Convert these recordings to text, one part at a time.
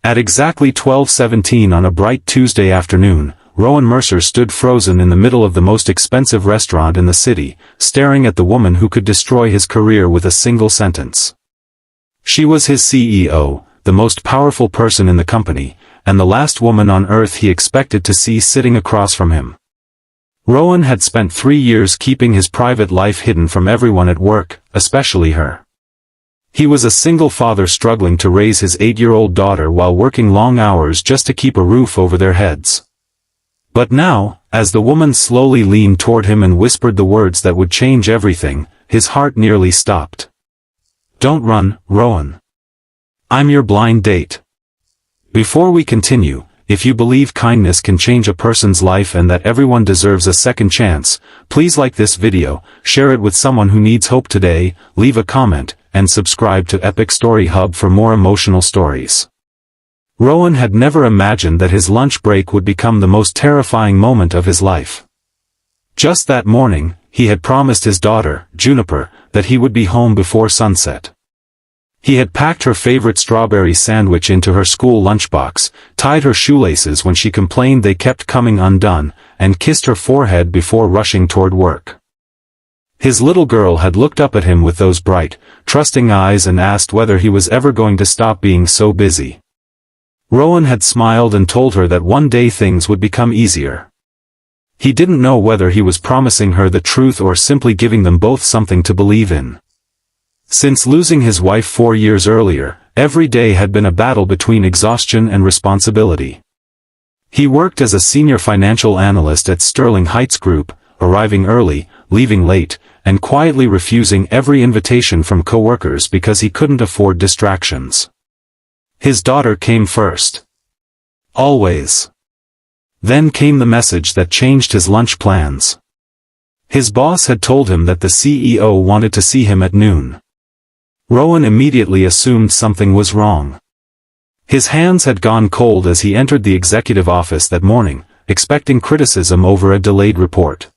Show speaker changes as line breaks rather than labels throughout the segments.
At exactly 12:17 on a bright Tuesday afternoon, Rowan Mercer stood frozen in the middle of the most expensive restaurant in the city, staring at the woman who could destroy his career with a single sentence. She was his CEO, the most powerful person in the company, and the last woman on earth he expected to see sitting across from him. Rowan had spent 3 years keeping his private life hidden from everyone at work, especially her. He was a single father struggling to raise his 8-year-old daughter while working long hours just to keep a roof over their heads. But now, as the woman slowly leaned toward him and whispered the words that would change everything, his heart nearly stopped. "Don't run, Rowan. I'm your blind date." Before we continue, if you believe kindness can change a person's life and that everyone deserves a second chance, please like this video, share it with someone who needs hope today, leave a comment, and subscribe to Epic Story Hub for more emotional stories. Rowan had never imagined that his lunch break would become the most terrifying moment of his life. Just that morning, he had promised his daughter, Juniper, that he would be home before sunset. He had packed her favorite strawberry sandwich into her school lunchbox, tied her shoelaces when she complained they kept coming undone, and kissed her forehead before rushing toward work. His little girl had looked up at him with those bright, trusting eyes and asked whether he was ever going to stop being so busy. Rowan had smiled and told her that one day things would become easier. He didn't know whether he was promising her the truth or simply giving them both something to believe in. Since losing his wife 4 years earlier, every day had been a battle between exhaustion and responsibility. He worked as a senior financial analyst at Sterling Heights Group, arriving early, leaving late, and quietly refusing every invitation from coworkers because he couldn't afford distractions. His daughter came first. Always. Then came the message that changed his lunch plans. His boss had told him that the CEO wanted to see him at noon. Rowan immediately assumed something was wrong. His hands had gone cold as he entered the executive office that morning, expecting criticism over a delayed report.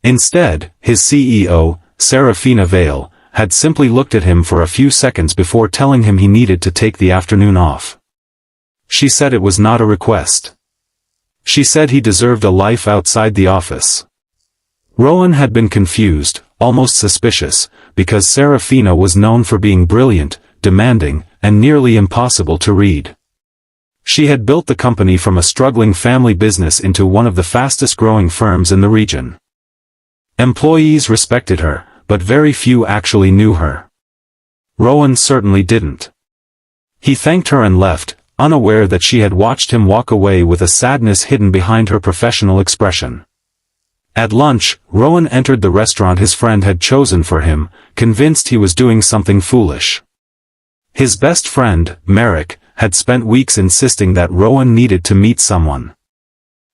Instead, his CEO, Seraphina Vale, had simply looked at him for a few seconds before telling him he needed to take the afternoon off. She said it was not a request. She said he deserved a life outside the office. Rowan had been confused, almost suspicious, because Seraphina was known for being brilliant, demanding, and nearly impossible to read. She had built the company from a struggling family business into one of the fastest-growing firms in the region. Employees respected her, but very few actually knew her. Rowan certainly didn't. He thanked her and left, unaware that she had watched him walk away with a sadness hidden behind her professional expression. At lunch, Rowan entered the restaurant his friend had chosen for him, convinced he was doing something foolish. His best friend, Merrick, had spent weeks insisting that Rowan needed to meet someone.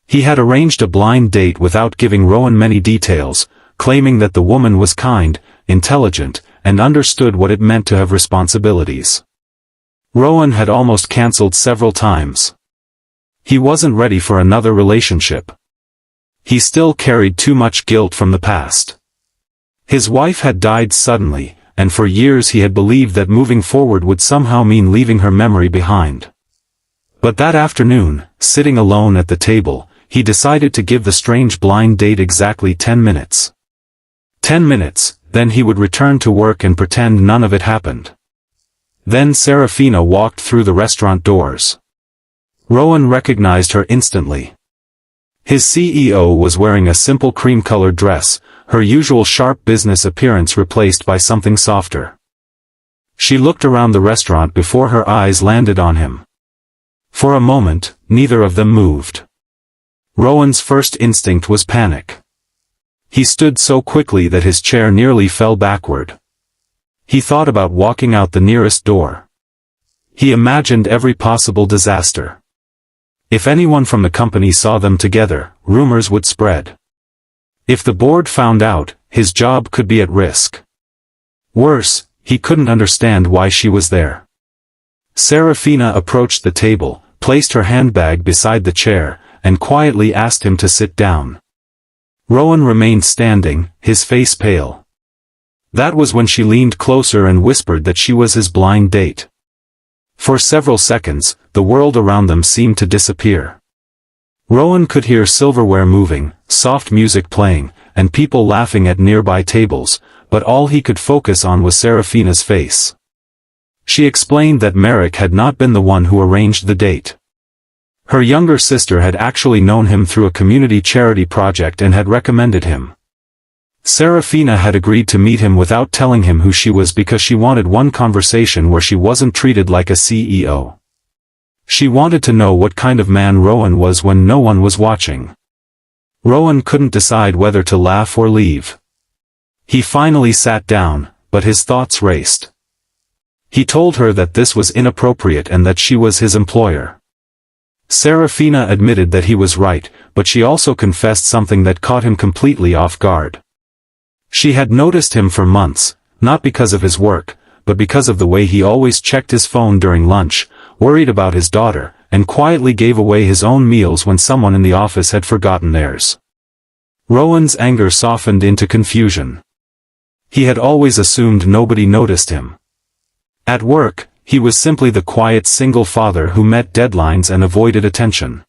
He had arranged a blind date without giving Rowan many details, claiming that the woman was kind, intelligent, and understood what it meant to have responsibilities. Rowan had almost cancelled several times. He wasn't ready for another relationship. He still carried too much guilt from the past. His wife had died suddenly, and for years he had believed that moving forward would somehow mean leaving her memory behind. But that afternoon, sitting alone at the table, he decided to give the strange blind date exactly 10 minutes. 10 minutes, then he would return to work and pretend none of it happened. Then Seraphina walked through the restaurant doors. Rowan recognized her instantly. His CEO was wearing a simple cream-colored dress, her usual sharp business appearance replaced by something softer. She looked around the restaurant before her eyes landed on him. For a moment, neither of them moved. Rowan's first instinct was panic. He stood so quickly that his chair nearly fell backward. He thought about walking out the nearest door. He imagined every possible disaster. If anyone from the company saw them together, rumors would spread. If the board found out, his job could be at risk. Worse, he couldn't understand why she was there. Seraphina approached the table, placed her handbag beside the chair, and quietly asked him to sit down. Rowan remained standing, his face pale. That was when she leaned closer and whispered that she was his blind date. For several seconds, the world around them seemed to disappear. Rowan could hear silverware moving, soft music playing, and people laughing at nearby tables, but all he could focus on was Seraphina's face. She explained that Merrick had not been the one who arranged the date. Her younger sister had actually known him through a community charity project and had recommended him. Seraphina had agreed to meet him without telling him who she was because she wanted one conversation where she wasn't treated like a CEO. She wanted to know what kind of man Rowan was when no one was watching. Rowan couldn't decide whether to laugh or leave. He finally sat down, but his thoughts raced. He told her that this was inappropriate and that she was his employer. Seraphina admitted that he was right, but she also confessed something that caught him completely off guard. She had noticed him for months, not because of his work, but because of the way he always checked his phone during lunch, worried about his daughter, and quietly gave away his own meals when someone in the office had forgotten theirs. Rowan's anger softened into confusion. He had always assumed nobody noticed him. At work, he was simply the quiet single father who met deadlines and avoided attention.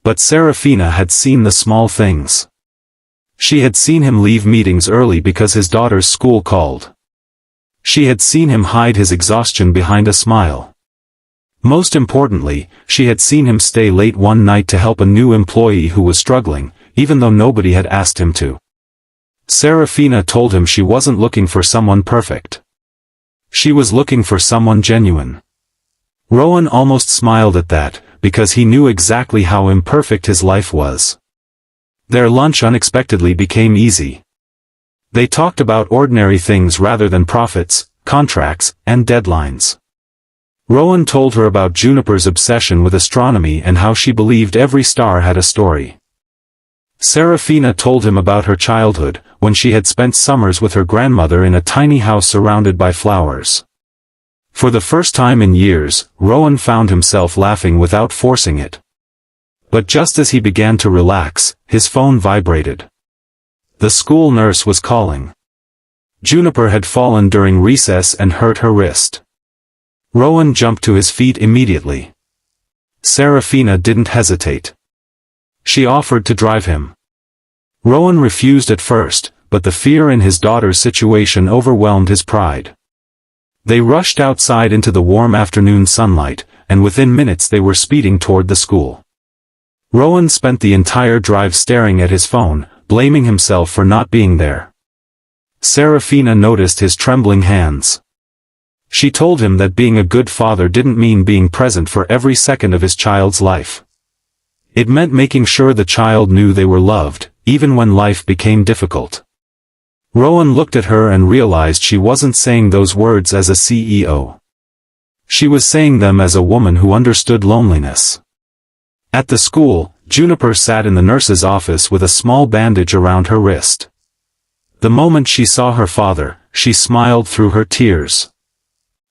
But Seraphina had seen the small things. She had seen him leave meetings early because his daughter's school called. She had seen him hide his exhaustion behind a smile. Most importantly, she had seen him stay late one night to help a new employee who was struggling, even though nobody had asked him to. Seraphina told him she wasn't looking for someone perfect. She was looking for someone genuine. Rowan almost smiled at that, because he knew exactly how imperfect his life was. Their lunch unexpectedly became easy. They talked about ordinary things rather than profits, contracts, and deadlines. Rowan told her about Juniper's obsession with astronomy and how she believed every star had a story. Seraphina told him about her childhood, when she had spent summers with her grandmother in a tiny house surrounded by flowers. For the first time in years, Rowan found himself laughing without forcing it. But just as he began to relax, his phone vibrated. The school nurse was calling. Juniper had fallen during recess and hurt her wrist. Rowan jumped to his feet immediately. Seraphina didn't hesitate. She offered to drive him. Rowan refused at first, but the fear in his daughter's situation overwhelmed his pride. They rushed outside into the warm afternoon sunlight, and within minutes they were speeding toward the school. Rowan spent the entire drive staring at his phone, blaming himself for not being there. Seraphina noticed his trembling hands. She told him that being a good father didn't mean being present for every second of his child's life. It meant making sure the child knew they were loved, even when life became difficult. Rowan looked at her and realized she wasn't saying those words as a CEO. She was saying them as a woman who understood loneliness. At the school, Juniper sat in the nurse's office with a small bandage around her wrist. The moment she saw her father, she smiled through her tears.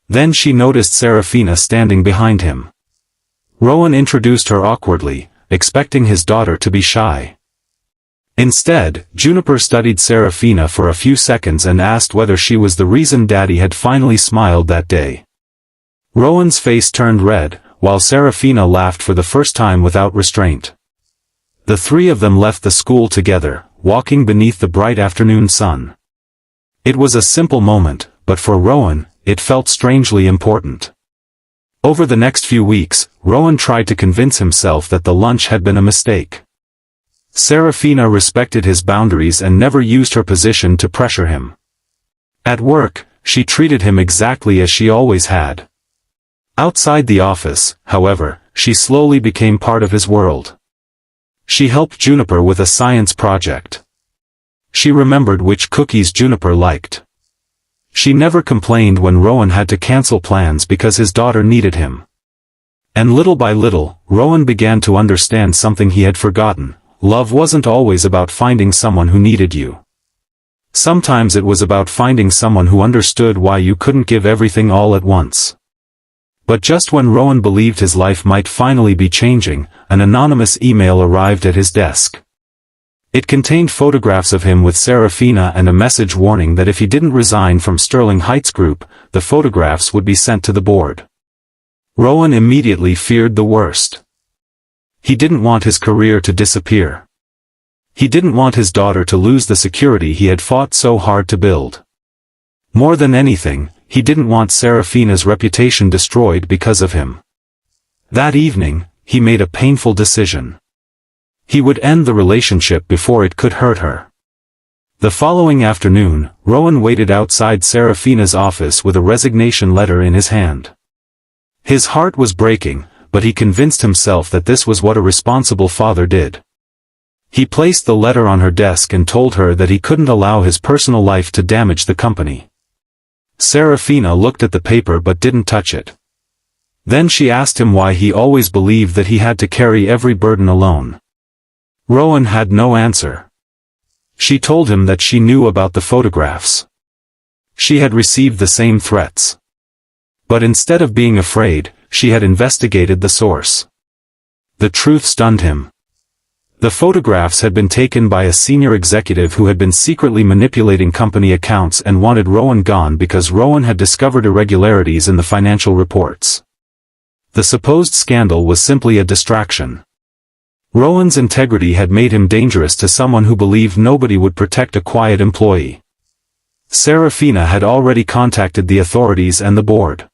Then she noticed Seraphina standing behind him. Rowan introduced her awkwardly, expecting his daughter to be shy. Instead, Juniper studied Seraphina for a few seconds and asked whether she was the reason Daddy had finally smiled that day. Rowan's face turned red, while Seraphina laughed for the first time without restraint. The three of them left the school together, walking beneath the bright afternoon sun. It was a simple moment, but for Rowan, it felt strangely important. Over the next few weeks, Rowan tried to convince himself that the lunch had been a mistake. Seraphina respected his boundaries and never used her position to pressure him. At work, she treated him exactly as she always had. Outside the office, however, she slowly became part of his world. She helped Juniper with a science project. She remembered which cookies Juniper liked. She never complained when Rowan had to cancel plans because his daughter needed him. And little by little, Rowan began to understand something he had forgotten. Love wasn't always about finding someone who needed you. Sometimes it was about finding someone who understood why you couldn't give everything all at once. But just when Rowan believed his life might finally be changing, an anonymous email arrived at his desk. It contained photographs of him with Seraphina and a message warning that if he didn't resign from Sterling Heights Group, the photographs would be sent to the board. Rowan immediately feared the worst. He didn't want his career to disappear. He didn't want his daughter to lose the security he had fought so hard to build. More than anything, he didn't want Seraphina's reputation destroyed because of him. That evening, he made a painful decision. He would end the relationship before it could hurt her. The following afternoon, Rowan waited outside Seraphina's office with a resignation letter in his hand. His heart was breaking, but he convinced himself that this was what a responsible father did. He placed the letter on her desk and told her that he couldn't allow his personal life to damage the company. Seraphina looked at the paper but didn't touch it. Then she asked him why he always believed that he had to carry every burden alone. Rowan had no answer. She told him that she knew about the photographs. She had received the same threats. But instead of being afraid, she had investigated the source. The truth stunned him. The photographs had been taken by a senior executive who had been secretly manipulating company accounts and wanted Rowan gone because Rowan had discovered irregularities in the financial reports. The supposed scandal was simply a distraction. Rowan's integrity had made him dangerous to someone who believed nobody would protect a quiet employee. Seraphina had already contacted the authorities and the board.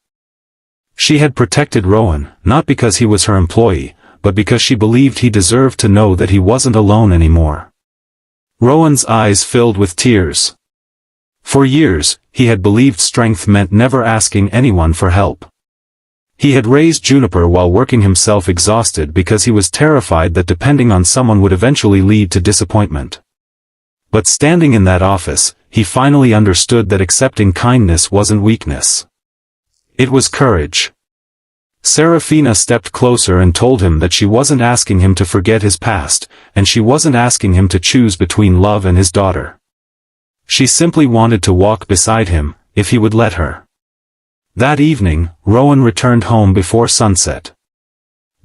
She had protected Rowan, not because he was her employee, but because she believed he deserved to know that he wasn't alone anymore. Rowan's eyes filled with tears. For years, he had believed strength meant never asking anyone for help. He had raised Juniper while working himself exhausted because he was terrified that depending on someone would eventually lead to disappointment. But standing in that office, he finally understood that accepting kindness wasn't weakness. It was courage. Seraphina stepped closer and told him that she wasn't asking him to forget his past, and she wasn't asking him to choose between love and his daughter. She simply wanted to walk beside him, if he would let her. That evening, Rowan returned home before sunset.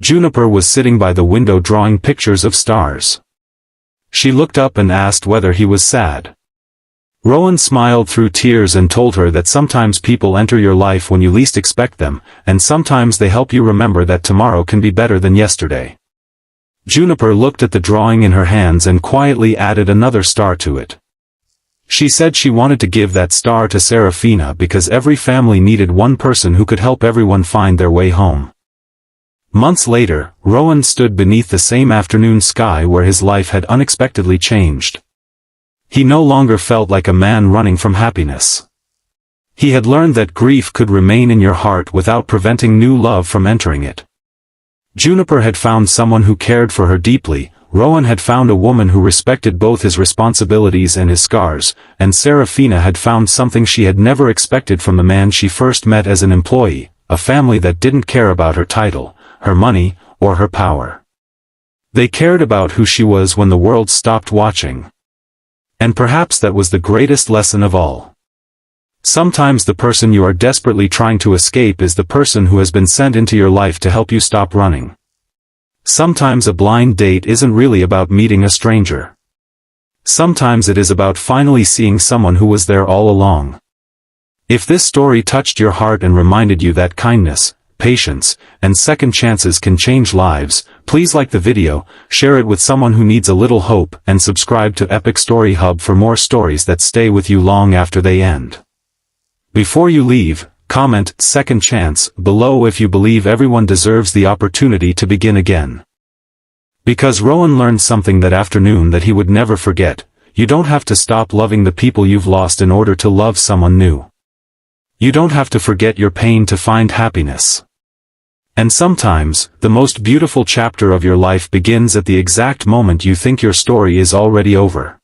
Juniper was sitting by the window drawing pictures of stars. She looked up and asked whether he was sad. Rowan smiled through tears and told her that sometimes people enter your life when you least expect them, and sometimes they help you remember that tomorrow can be better than yesterday. Juniper looked at the drawing in her hands and quietly added another star to it. She said she wanted to give that star to Seraphina because every family needed one person who could help everyone find their way home. Months later, Rowan stood beneath the same afternoon sky where his life had unexpectedly changed. He no longer felt like a man running from happiness. He had learned that grief could remain in your heart without preventing new love from entering it. Juniper had found someone who cared for her deeply, Rowan had found a woman who respected both his responsibilities and his scars, and Seraphina had found something she had never expected from the man she first met as an employee, a family that didn't care about her title, her money, or her power. They cared about who she was when the world stopped watching. And perhaps that was the greatest lesson of all. Sometimes the person you are desperately trying to escape is the person who has been sent into your life to help you stop running. Sometimes a blind date isn't really about meeting a stranger. Sometimes it is about finally seeing someone who was there all along. If this story touched your heart and reminded you that kindness, patience, and second chances can change lives, please like the video, share it with someone who needs a little hope, and subscribe to Epic Story Hub for more stories that stay with you long after they end. Before you leave, comment "second chance" below if you believe everyone deserves the opportunity to begin again. Because Rowan learned something that afternoon that he would never forget, you don't have to stop loving the people you've lost in order to love someone new. You don't have to forget your pain to find happiness. And sometimes, the most beautiful chapter of your life begins at the exact moment you think your story is already over.